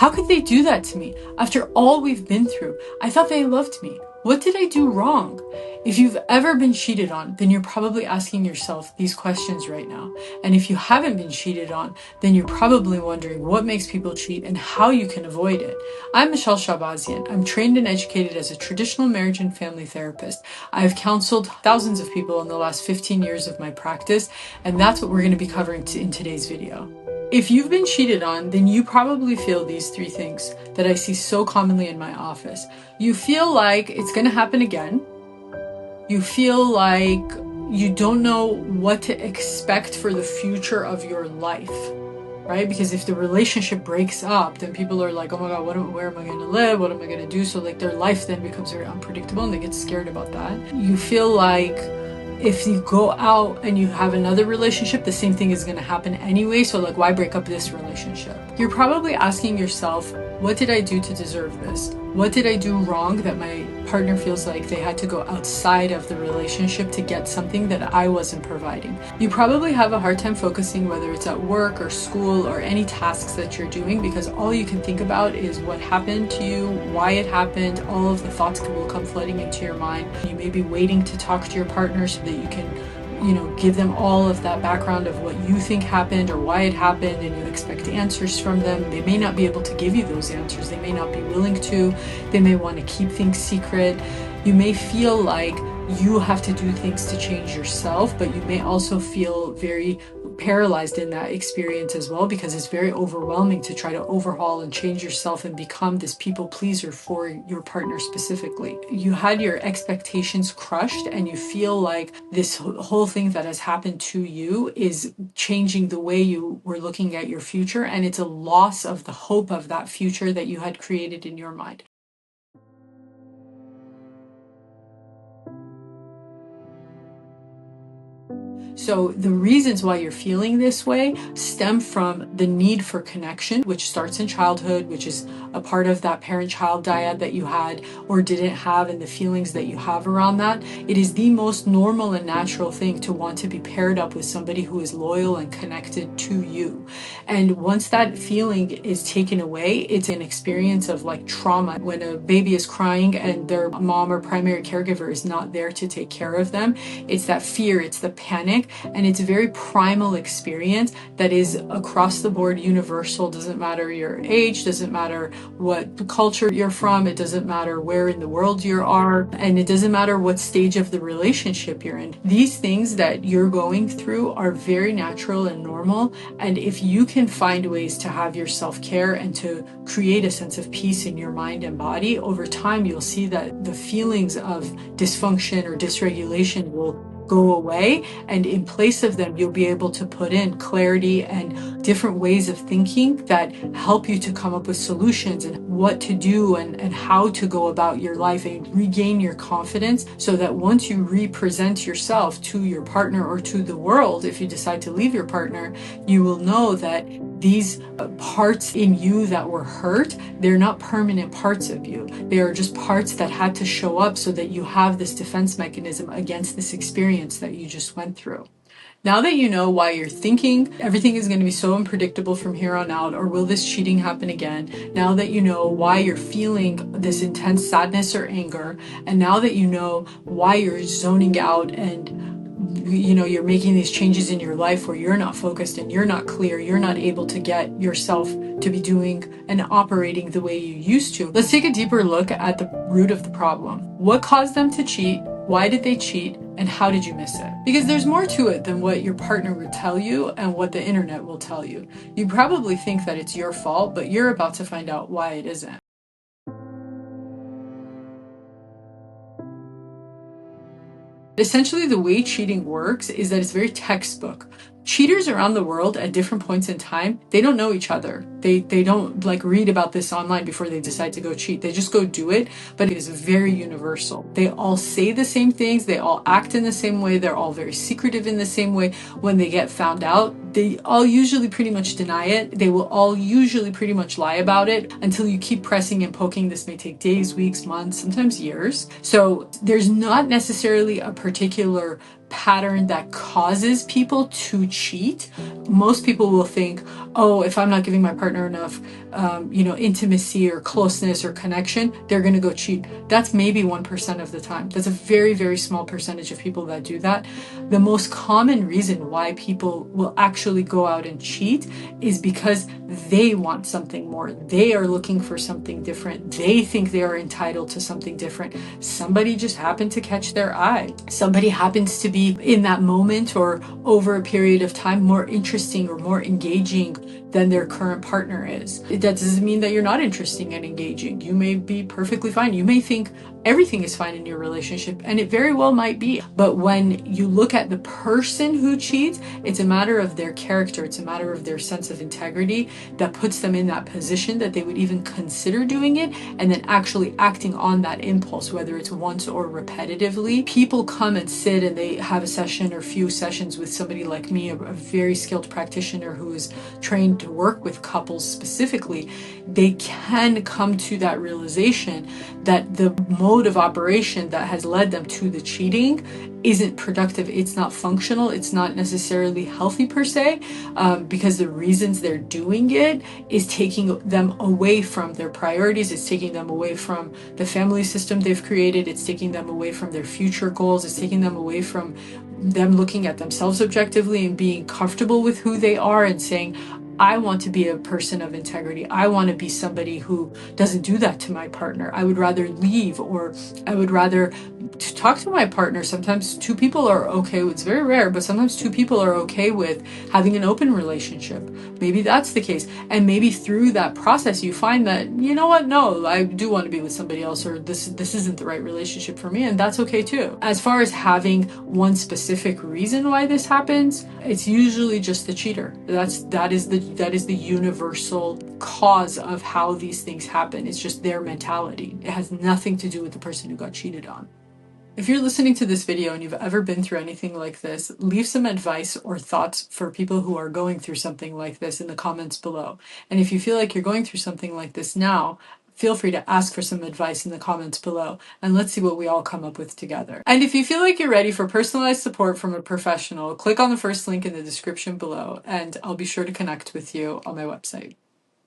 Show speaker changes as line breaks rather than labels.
How could they do that to me? After all we've been through, I thought they loved me. What did I do wrong? If you've ever been cheated on, then you're probably asking yourself these questions right now. And if you haven't been cheated on, then you're probably wondering what makes people cheat and how you can avoid it. I'm Michelle Shabazian. I'm trained and educated as a traditional marriage and family therapist. I've counseled thousands of people in the last 15 years of my practice, and that's what we're going to be covering in today's video. If you've been cheated on, then you probably feel these three things that I see so commonly in my office. You feel like it's going to happen again. You feel like you don't know what to expect for the future of your life, right? Because if the relationship breaks up, then people are like, oh my God, where am I going to live? What am I going to do? So like their life then becomes very unpredictable and they get scared about that. You feel like if you go out and you have another relationship, the same thing is going to happen anyway. So like, why break up this relationship? You're probably asking yourself, what did I do to deserve this? What did I do wrong that my partner feels like they had to go outside of the relationship to get something that I wasn't providing? You probably have a hard time focusing, whether it's at work or school or any tasks that you're doing, because all you can think about is what happened to you, why it happened. All of the thoughts will come flooding into your mind. You may be waiting to talk to your partner so that you can give them all of that background of what you think happened or why it happened, and you expect answers from them. They may not be able to give you those answers. They may not be willing to. They may want to keep things secret. You may feel like you have to do things to change yourself, but you may also feel very paralyzed in that experience as well, because it's very overwhelming to try to overhaul and change yourself and become this people pleaser for your partner specifically. You had your expectations crushed and you feel like this whole thing that has happened to you is changing the way you were looking at your future, and it's a loss of the hope of that future that you had created in your mind. So the reasons why you're feeling this way stem from the need for connection, which starts in childhood, which is a part of that parent-child dyad that you had or didn't have, and the feelings that you have around that. It is the most normal and natural thing to want to be paired up with somebody who is loyal and connected to you. And once that feeling is taken away, it's an experience of like trauma. When a baby is crying and their mom or primary caregiver is not there to take care of them, it's that fear, it's the panic. And it's a very primal experience that is across the board universal. Doesn't matter your age, doesn't matter what culture you're from, it doesn't matter where in the world you are, and it doesn't matter what stage of the relationship you're in. These things that you're going through are very natural and normal. And if you can find ways to have your self-care and to create a sense of peace in your mind and body, over time you'll see that the feelings of dysfunction or dysregulation will go away, and in place of them you'll be able to put in clarity and different ways of thinking that help you to come up with solutions and what to do and how to go about your life and regain your confidence, so that once you represent yourself to your partner or to the world, if you decide to leave your partner, you will know that these parts in you that were hurt, they're not permanent parts of you. They are just parts that had to show up so that you have this defense mechanism against this experience that you just went through. Now that you know why you're thinking everything is going to be so unpredictable from here on out, or will this cheating happen again? Now that you know why you're feeling this intense sadness or anger, and now that you know why you're zoning out and you're making these changes in your life where you're not focused and you're not clear, you're not able to get yourself to be doing and operating the way you used to. Let's take a deeper look at the root of the problem. What caused them to cheat? Why did they cheat? And how did you miss it? Because there's more to it than what your partner would tell you and what the internet will tell you. You probably think that it's your fault, but you're about to find out why it isn't. Essentially, the way cheating works is that it's very textbook. Cheaters around the world at different points in time, they don't know each other. They don't like read about this online before they decide to go cheat. They just go do it, but it is very universal. They all say the same things. They all act in the same way. They're all very secretive in the same way. When they get found out, they all usually pretty much deny it. They will all usually pretty much lie about it until you keep pressing and poking. This may take days, weeks, months, sometimes years. So there's not necessarily a particular pattern that causes people to cheat. Most people will think, oh, if I'm not giving my partner enough, intimacy or closeness or connection, they're going to go cheat. That's maybe 1% of the time. That's a very, very small percentage of people that do that. The most common reason why people will actually go out and cheat is because they want something more. They are looking for something different. They think they are entitled to something different. Somebody just happened to catch their eye. Somebody happens to be in that moment or over a period of time more interesting or more engaging than their current partner is. That doesn't mean that you're not interesting and engaging. You may be perfectly fine. You may think everything is fine in your relationship, and it very well might be. But when you look at the person who cheats, it's a matter of their character. It's a matter of their sense of integrity that puts them in that position that they would even consider doing it, and then actually acting on that impulse, whether it's once or repetitively. People come and sit and they have a session or few sessions with somebody like me, a very skilled practitioner who is trained to work with couples specifically. They can come to that realization that the mode of operation that has led them to the cheating isn't productive. It's not functional. It's not necessarily healthy per se, because the reasons they're doing it is taking them away from their priorities. It's taking them away from the family system they've created. It's taking them away from their future goals. It's taking them away from them looking at themselves objectively and being comfortable with who they are and saying, I want to be a person of integrity. I want to be somebody who doesn't do that to my partner. I would rather leave, or I would rather talk to my partner. Sometimes two people are okay with, it's very rare, but sometimes two people are okay with having an open relationship. Maybe that's the case. And maybe through that process, you find that, you know what, no, I do want to be with somebody else, or this isn't the right relationship for me. And that's okay too. As far as having one specific reason why this happens, it's usually just the cheater. That is the universal cause of how these things happen. It's just their mentality. It has nothing to do with the person who got cheated on. If you're listening to this video and you've ever been through anything like this, leave some advice or thoughts for people who are going through something like this in the comments below. And if you feel like you're going through something like this now, feel free to ask for some advice in the comments below, and let's see what we all come up with together. And if you feel like you're ready for personalized support from a professional, click on the first link in the description below, and I'll be sure to connect with you on my website.